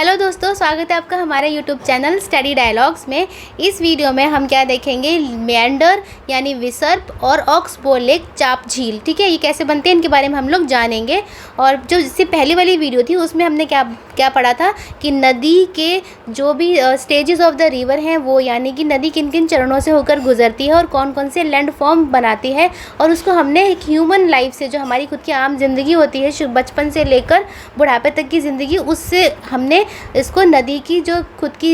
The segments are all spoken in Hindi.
हेलो दोस्तों, स्वागत है आपका हमारे यूट्यूब चैनल स्टडी डायलॉग्स में। इस वीडियो में हम क्या देखेंगे, मेंढर यानी विसर्प और ऑक्सबो लेक चाप झील। ठीक है, ये कैसे बनते हैं इनके बारे में हम लोग जानेंगे। और जो इससे पहली वाली वीडियो थी उसमें हमने क्या पढ़ा था कि नदी के जो भी स्टेजेस ऑफ द रिवर हैं वो, यानी कि नदी किन किन चरणों से होकर गुजरती है और कौन कौन से लैंड फॉर्म बनाती है, और उसको हमने एक ह्यूमन लाइफ से, जो हमारी खुद की आम जिंदगी होती है बचपन से लेकर बुढ़ापे तक की ज़िंदगी, उससे हमने इसको नदी की जो खुद की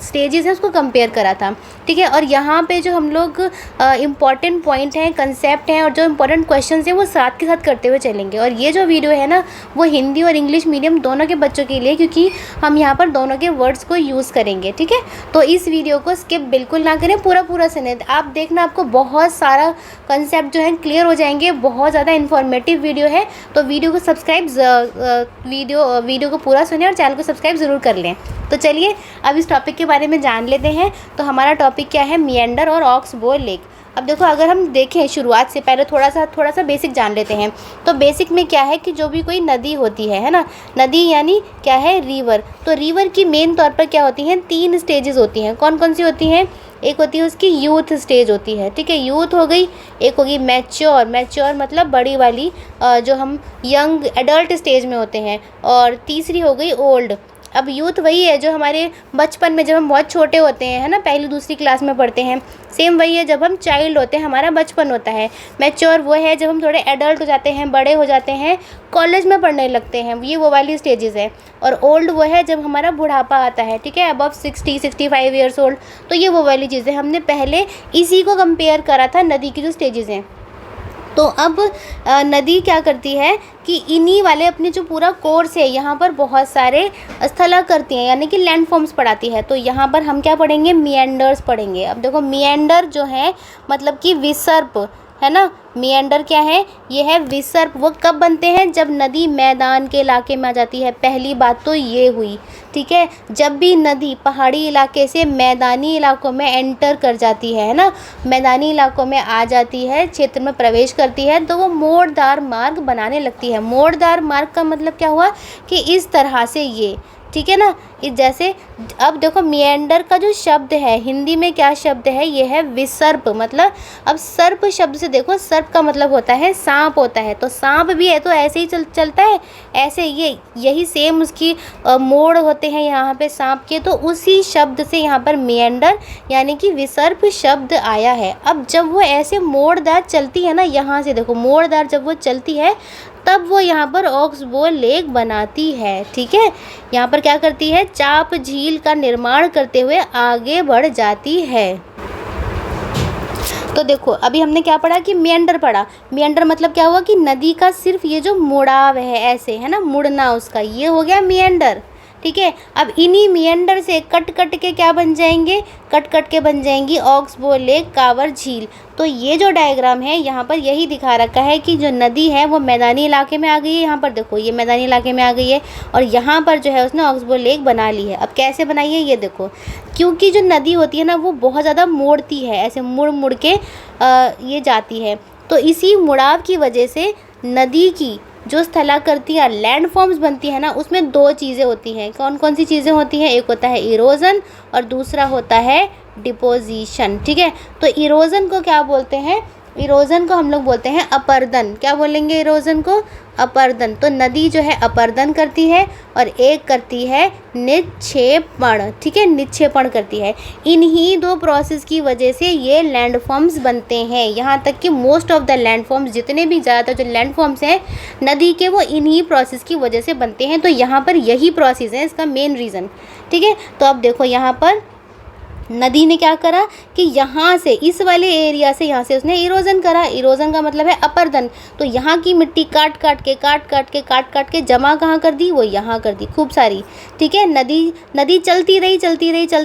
स्टेजेस हैं उसको कंपेयर करा था। ठीक है, और यहाँ पे जो हम लोग इम्पॉर्टेंट पॉइंट हैं, कंसेप्ट हैं और जो इम्पॉर्टेंट क्वेश्चंस हैं वो साथ के साथ करते हुए चलेंगे। और ये जो वीडियो है ना वो हिंदी और इंग्लिश मीडियम दोनों के बच्चों के लिए, क्योंकि हम यहाँ पर दोनों के वर्ड्स को यूज़ करेंगे। ठीक है, तो इस वीडियो को स्किप बिल्कुल ना करें, पूरा सुनें। आप देखना, आपको बहुत सारा कंसेप्ट जो है क्लियर हो जाएंगे। बहुत ज़्यादा इन्फॉर्मेटिव वीडियो है, तो वीडियो को सब्सक्राइब वीडियो को पूरा सुने और चैनल को सब्सक्राइब ज़रूर कर लें। तो चलिए अब इस टॉपिक के बारे में जान लेते हैं। तो हमारा टॉपिक क्या है, मेंढर और ऑक्सबो लेक। अब देखो, अगर हम देखें शुरुआत से पहले थोड़ा सा बेसिक जान लेते हैं। तो बेसिक में क्या है कि जो भी कोई नदी होती है ना, नदी यानी क्या है, रिवर। तो रिवर की मेन तौर पर क्या होती हैं, 3 स्टेजेस होती हैं। कौन कौन सी होती हैं? एक होती है उसकी यूथ स्टेज होती है। ठीक है, यूथ हो गई। एक होगी मैच्योर मतलब बड़ी वाली, जो हम यंग एडल्ट स्टेज में होते हैं। और तीसरी हो गई ओल्ड। अब यूथ वही है जो हमारे बचपन में, जब हम बहुत छोटे होते हैं, है ना, पहली दूसरी क्लास में पढ़ते हैं। सेम वही है जब हम चाइल्ड होते हैं, हमारा बचपन होता है। मैच्योर वो है जब हम थोड़े एडल्ट हो जाते हैं, बड़े हो जाते हैं, कॉलेज में पढ़ने लगते हैं, ये वो वाली स्टेजेस है। और ओल्ड वो है जब हमारा बुढ़ापा आता है। ठीक है, अबव 60-65 ईयर्स ओल्ड, तो ये वो वाली चीज़ें हमने पहले इसी को कंपेयर करा था, नदी की जो स्टेजेस हैं। तो अब नदी क्या करती है कि इन्हीं वाले अपने जो पूरा कोर्स है यहाँ पर बहुत सारे स्थला करती हैं, यानी कि लैंड फॉर्म्स पढ़ाती है। तो यहाँ पर हम क्या पढ़ेंगे, मिएंडर्स पढ़ेंगे। अब देखो, मिएंडर जो है मतलब कि विसर्प है ना। मिएंडर क्या है, ये है विसर्प। वो कब बनते हैं, जब नदी मैदान के इलाके में आ जाती है। पहली बात तो ये हुई। ठीक है, जब भी नदी पहाड़ी इलाके से मैदानी इलाकों में एंटर कर जाती है ना, मैदानी इलाकों में आ जाती है, क्षेत्र में प्रवेश करती है, तो वो मोड़दार मार्ग बनाने लगती है। मोड़दार मार्ग का मतलब क्या हुआ कि इस तरह से ये, ठीक है ना, जैसे अब देखो, मिएंडर का जो शब्द है हिंदी में क्या शब्द है, ये है विसर्प। मतलब अब सर्प शब्द से देखो, सर्प का मतलब होता है सांप होता है। तो सांप भी है तो ऐसे ही चलता है, ऐसे यही सेम उसकी मोड़ होते हैं यहाँ पे सांप के। तो उसी शब्द से यहाँ पर मिएंडर यानी कि विसर्प शब्द आया है। अब जब वो ऐसे मोड़दार चलती है ना, यहाँ से देखो, मोड़दार जब वो चलती है तब वो यहाँ पर ऑक्सबो लेक बनाती है। ठीक है, यहाँ पर क्या करती है, चाप झील का निर्माण करते हुए आगे बढ़ जाती है। तो देखो, अभी हमने क्या पढ़ा कि मेंढर पढ़ा। मेंढर मतलब क्या हुआ कि नदी का सिर्फ ये जो मुड़ाव है, ऐसे है ना, मुड़ना उसका, ये हो गया मेंढर। ठीक है, अब इन्हीं मिएंडर से कट के क्या बन जाएंगे, कट के बन जाएंगी ऑक्सबो लेक, कांवर झील। तो ये जो डायग्राम है यहाँ पर यही दिखा रखा है कि जो नदी है वो मैदानी इलाके में आ गई है। यहाँ पर देखो, ये मैदानी इलाके में आ गई है और यहाँ पर जो है उसने ऑक्सबो लेक बना ली है। अब कैसे बनाई है ये देखो, क्योंकि जो नदी होती है ना वो बहुत ज़्यादा मोड़ती है, ऐसे मुड़ के ये जाती है। तो इसी मुड़ाव की वजह से नदी की जो स्थलाकृतियाँ लैंड फॉर्म्स बनती है ना, उसमें 2 चीज़ें होती हैं। कौन कौन सी चीज़ें होती हैं? एक होता है इरोजन और दूसरा होता है डिपोजिशन। ठीक है, तो इरोजन को क्या बोलते हैं, इरोजन को हम लोग बोलते हैं अपर्दन। क्या बोलेंगे इरोजन को? अपर्दन। तो नदी जो है अपर्दन करती है और एक करती है निक्षेपण। ठीक है, निक्षेपण करती है। इन्हीं 2 प्रोसेस की वजह से ये लैंड फॉर्म्स बनते हैं। यहाँ तक कि most of the land forms, जितने भी ज़्यादातर जो लैंड फॉर्म्स हैं नदी के, वो इन्हीं प्रोसेस की वजह से बनते हैं। तो यहाँ पर यही प्रोसेस है इसका मेन रीज़न। ठीक है, तो अब देखो, यहाँ पर नदी ने क्या करा कि यहाँ से, इस वाले एरिया से, यहाँ से उसने इरोजन करा। इरोजन का मतलब है अपर्दन। तो यहाँ की मिट्टी काट काट के जमा कहाँ कर दी, वो यहाँ कर दी खूब सारी। ठीक है, नदी चलती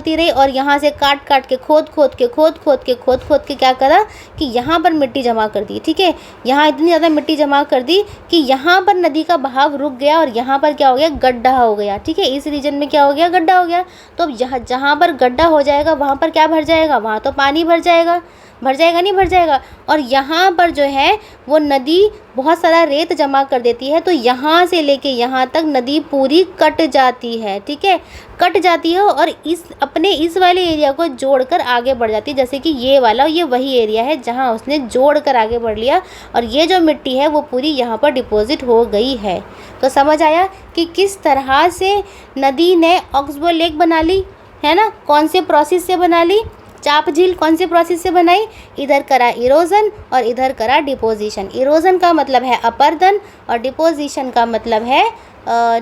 रही और यहाँ से काट के खोद के क्या करा कि यहाँ पर मिट्टी जमा कर दी। ठीक है, यहाँ इतनी ज़्यादा मिट्टी जमा कर दी कि यहाँ पर नदी का बहाव रुक गया और यहाँ पर क्या हो गया, गड्ढा हो गया। ठीक है, इस रीजन में क्या हो गया, गड्ढा हो गया। तो अब जहाँ पर गड्ढा हो जाएगा वहाँ पर क्या भर जाएगा, वहाँ तो पानी भर जाएगा नहीं भर जाएगा। और यहाँ पर जो है वो नदी बहुत सारा रेत जमा कर देती है, तो यहाँ से लेके यहाँ तक नदी पूरी कट जाती है, ठीक है, कट जाती है और इस वाले एरिया को जोड़कर आगे बढ़ जाती है। जैसे कि ये वाला, ये वही एरिया है जहाँ उसने जोड़कर आगे बढ़ लिया और ये जो मिट्टी है वो पूरी यहाँ पर डिपॉजिट हो गई है। तो समझ आया कि किस तरह से नदी ने ऑक्सबो लेक बना ली, है ना, कौन से प्रोसेस से बना ली, चाप झील कौन से प्रोसेस से बनाई, इधर करा इरोजन और इधर करा डिपोजिशन। इरोजन का मतलब है अपरदन और डिपोजिशन का मतलब है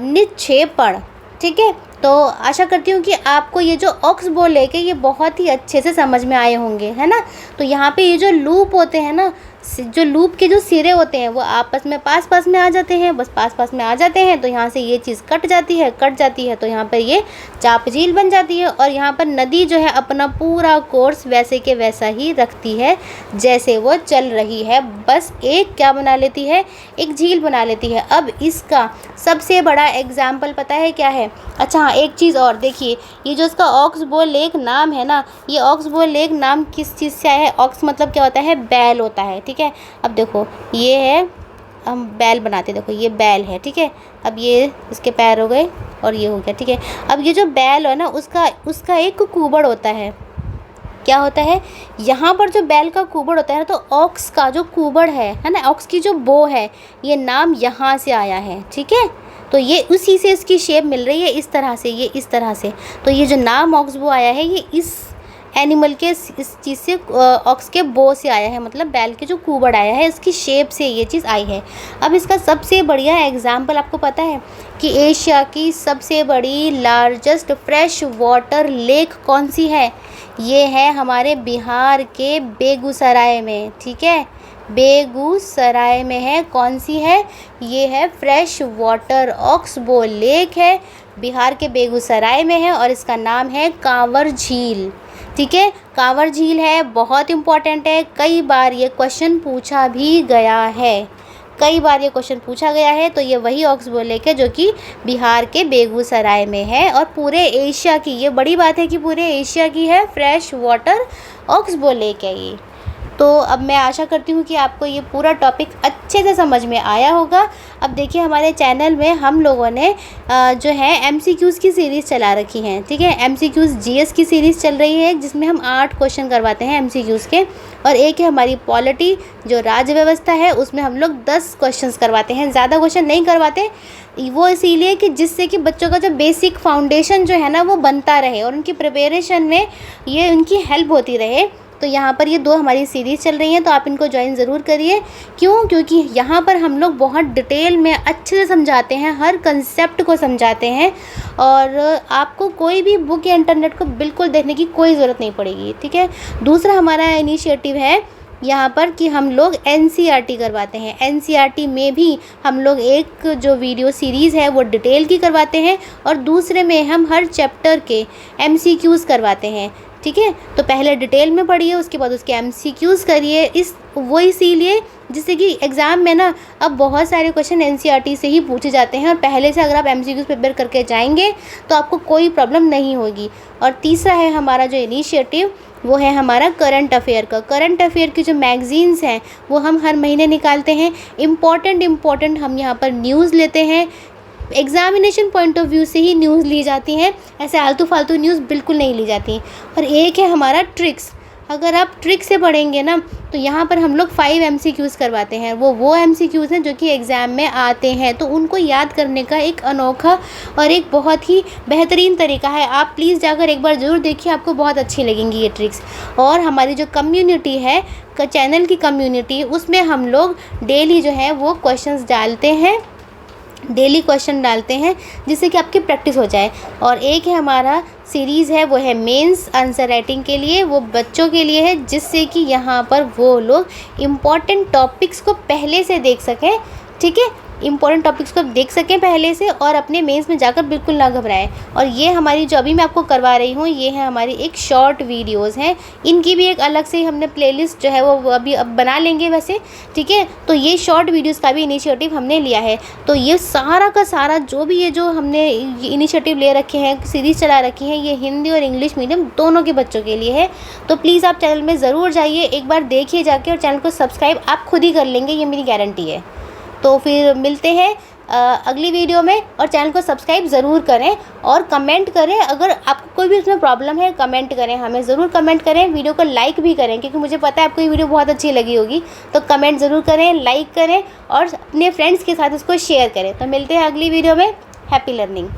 निक्षेपण, ठीक है। तो आशा करती हूँ कि आपको ये जो ऑक्सबो लेक है ये बहुत ही अच्छे से समझ में आए होंगे, है ना। तो यहाँ पे ये जो लूप होते हैं ना, जो लूप के जो सिरे होते हैं वो आपस में पास में आ जाते हैं, बस पास में आ जाते हैं, तो यहाँ से ये चीज़ कट जाती है तो यहाँ पर ये चाप झील बन जाती है। और यहाँ पर नदी जो है अपना पूरा कोर्स वैसे के वैसा ही रखती है जैसे वो चल रही है, बस एक क्या बना लेती है, एक झील बना लेती है। अब इसका सबसे बड़ा एग्जाम्पल पता है क्या है? अच्छा हाँ, एक चीज़ और देखिए, ये जो इसका ऑक्सबो लेक नाम है ना, ये ऑक्सबो लेक नाम किस चीज़ से आया है? ऑक्स मतलब क्या होता है? बैल होता है, ठीक है। अब देखो ये है, हम बैल बनाते, देखो ये बैल है, ठीक है। अब ये इसके पैर हो गए और ये हो गया, ठीक है। अब ये जो बैल है ना उसका एक कुबड़ होता है, क्या होता है, यहाँ पर जो बैल का कुबड़ होता है ना, तो ऑक्स का जो कुबड़ है ना, ऑक्स की जो बो है, ये नाम यहाँ से आया है, ठीक है। तो ये उसी से इसकी शेप मिल रही है, इस तरह से, ये इस तरह से। तो ये जो नाम ऑक्सबो आया है ये इस एनिमल के, इस चीज़ से, ऑक्स के बो से आया है, मतलब बैल के जो कुबड़ आया है इसकी शेप से ये चीज़ आई है। अब इसका सबसे बढ़िया एग्जाम्पल आपको पता है कि एशिया की सबसे बड़ी लार्जेस्ट फ्रेश वाटर लेक कौन सी है? ये है हमारे बिहार के बेगूसराय में, ठीक है, बेगूसराय में है। कौन सी है? ये है फ्रेश वाटर ऑक्सबो लेक है, बिहार के बेगूसराय में है और इसका नाम है कांवर झील, ठीक है। कांवर झील है, बहुत इम्पॉर्टेंट है, कई बार ये क्वेश्चन पूछा भी गया है, तो ये वही ऑक्सबो लेक है जो कि बिहार के बेगूसराय में है और पूरे एशिया की, ये बड़ी बात है कि पूरे एशिया की है फ्रेश वाटर ऑक्सबो लेक है ये। तो अब मैं आशा करती हूँ कि आपको ये पूरा टॉपिक अच्छे से समझ में आया होगा। अब देखिए हमारे चैनल में हम लोगों ने जो है MCQs की सीरीज़ चला रखी हैं, ठीक है। MCQs GS की सीरीज़ चल रही है जिसमें हम 8 क्वेश्चन करवाते हैं MCQs के, और एक है हमारी पॉलिटी जो राज्य व्यवस्था है, उसमें हम लोग 10 क्वेश्चंस करवाते हैं, ज़्यादा क्वेश्चन नहीं करवाते, वो इसीलिए कि जिससे कि बच्चों का जो बेसिक फाउंडेशन जो है ना वो बनता रहे और उनकी प्रिपरेशन में ये उनकी हेल्प होती रहे। तो यहाँ पर ये 2 हमारी सीरीज़ चल रही हैं, तो आप इनको ज्वाइन ज़रूर करिए। क्यों? क्योंकि यहाँ पर हम लोग बहुत डिटेल में अच्छे से समझाते हैं, हर कंसेप्ट को समझाते हैं और आपको कोई भी बुक या इंटरनेट को बिल्कुल देखने की कोई ज़रूरत नहीं पड़ेगी, ठीक है। दूसरा हमारा इनिशिएटिव है यहाँ पर कि हम लोग NCERT करवाते हैं। NCERT में भी हम लोग एक जो वीडियो सीरीज़ है वो डिटेल की करवाते हैं और दूसरे में हम हर चैप्टर के MCQs करवाते हैं, ठीक है। तो पहले डिटेल में पढ़िए, उसके बाद उसके MCQs करिए, वो इसीलिए जिससे कि एग्ज़ाम में ना अब बहुत सारे क्वेश्चन NCERT से ही पूछे जाते हैं और पहले से अगर आप MCQs प्रिपेयर करके जाएंगे तो आपको कोई प्रॉब्लम नहीं होगी। और तीसरा है हमारा जो इनिशिएटिव, वो है हमारा करंट अफेयर का। करंट अफेयर की जो मैगज़ीन्स हैं वो हम हर महीने निकालते हैं। इम्पॉर्टेंट हम यहाँ पर न्यूज़ लेते हैं, एग्जामिनेशन पॉइंट ऑफ व्यू से ही न्यूज़ ली जाती हैं, ऐसे आलतू फालतू न्यूज़ बिल्कुल नहीं ली जाती। और एक है हमारा ट्रिक्स, अगर आप ट्रिक से पढ़ेंगे ना तो यहाँ पर हम लोग 5 MCQs करवाते हैं। वो MCQs हैं जो कि एग्ज़ाम में आते हैं, तो उनको याद करने का एक अनोखा और एक बहुत ही बेहतरीन तरीका है। आप प्लीज़ जाकर एक बार ज़रूर देखिए, आपको बहुत अच्छी लगेंगी ये ट्रिक्स। और हमारी जो कम्युनिटी है, चैनल की कम्युनिटी, उसमें हम लोग डेली जो है वो क्वेश्चंस डालते हैं, डेली क्वेश्चन डालते हैं जिससे कि आपकी प्रैक्टिस हो जाए। और एक है हमारा सीरीज़ है, वो है मेंस आंसर राइटिंग के लिए, वो बच्चों के लिए है, जिससे कि यहाँ पर वो लोग इम्पॉर्टेंट टॉपिक्स को पहले से देख सकें, ठीक है। इंपॉर्टेंट टॉपिक्स को आप देख सकें पहले से और अपने मेंस में जाकर बिल्कुल ना घबराएं। और ये हमारी जो अभी मैं आपको करवा रही हूँ ये है हमारी एक शॉर्ट वीडियोज़ हैं, इनकी भी एक अलग से हमने प्लेलिस्ट जो है वो अभी अब बना लेंगे वैसे, ठीक है। तो ये शॉर्ट वीडियोज़ का भी इनिशिएटिव हमने लिया है। तो ये सारा का सारा जो भी ये जो हमने इनिशिएटिव ले रखे हैं, सीरीज़ चला रखी है, ये हिंदी और इंग्लिश मीडियम दोनों के बच्चों के लिए है। तो प्लीज़ आप चैनल में ज़रूर जाइए, एक बार देखिए जाके, और चैनल को सब्सक्राइब आप खुद ही कर लेंगे, ये मेरी गारंटी है। तो फिर मिलते हैं अगली वीडियो में, और चैनल को सब्सक्राइब ज़रूर करें और कमेंट करें। अगर आपको कोई भी उसमें प्रॉब्लम है कमेंट करें, हमें ज़रूर कमेंट करें, वीडियो को लाइक भी करें, क्योंकि मुझे पता है आपको ये वीडियो बहुत अच्छी लगी होगी। तो कमेंट ज़रूर करें, लाइक करें और अपने फ्रेंड्स के साथ उसको शेयर करें। तो मिलते हैं अगली वीडियो में। Happy learning.